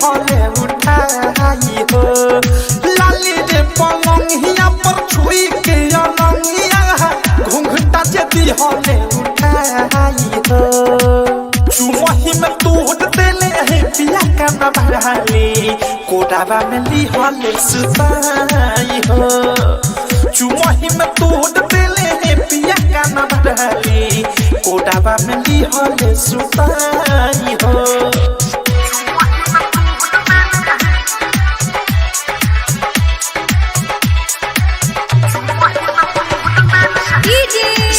लिहले उठाई हो लाली रे पलंगिया पर छुई के अलंगिया घुंघटा जे लिहले उठाई हो चुमही में तोड़ देले है पिया का नबराली कोडाबा में लिहले सुताई हो चुमही में तोड़ देले है पिया का नबराली कोडाबा में लिहले सुताई हो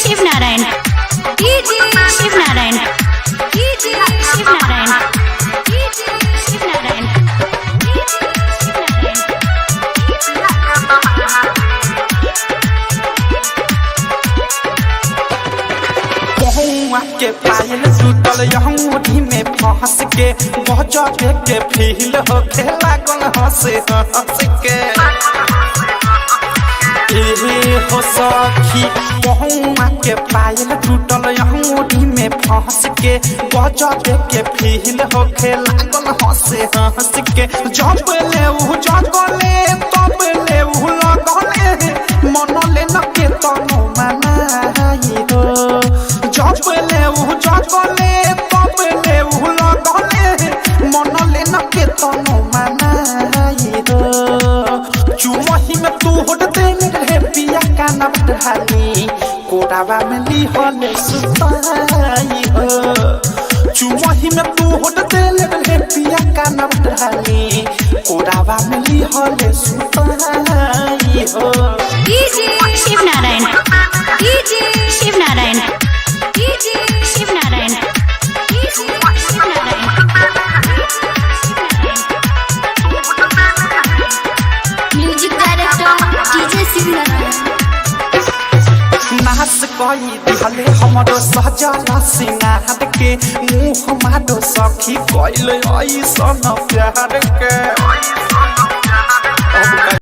शिवनारायण शिवनारायण शिवनारायण शिवनारायण बहुआ के पायल टूटल यहूदी में फंस के बजबे के फील होके लागल हंसे हंस के हो सखी बहुआ के पायल टूटल यहूदी में फंस के गजबे के फील होके लागल हंसे हंस के जब ले उ जगले तब ले उ लगले मन ले न के तनो मनाई हो जब ले उ जगले तब ले उ लगले मन ले न के तनो मनाई हो चुमही में तोड़ देले रे पिया का नबराली कोडाबा में लिहले सुताई हो चुमही में तोड़ देले रे पिया का नबराली कोडाबा में लिहले सुताई हो Shivnarayan Shivnarayan Shivnarayan music director DJ Shivnarayan नाच कई दिहले हमरो सजला सिंगार के मुँह मारो सखी कइले ऐसन प्यार के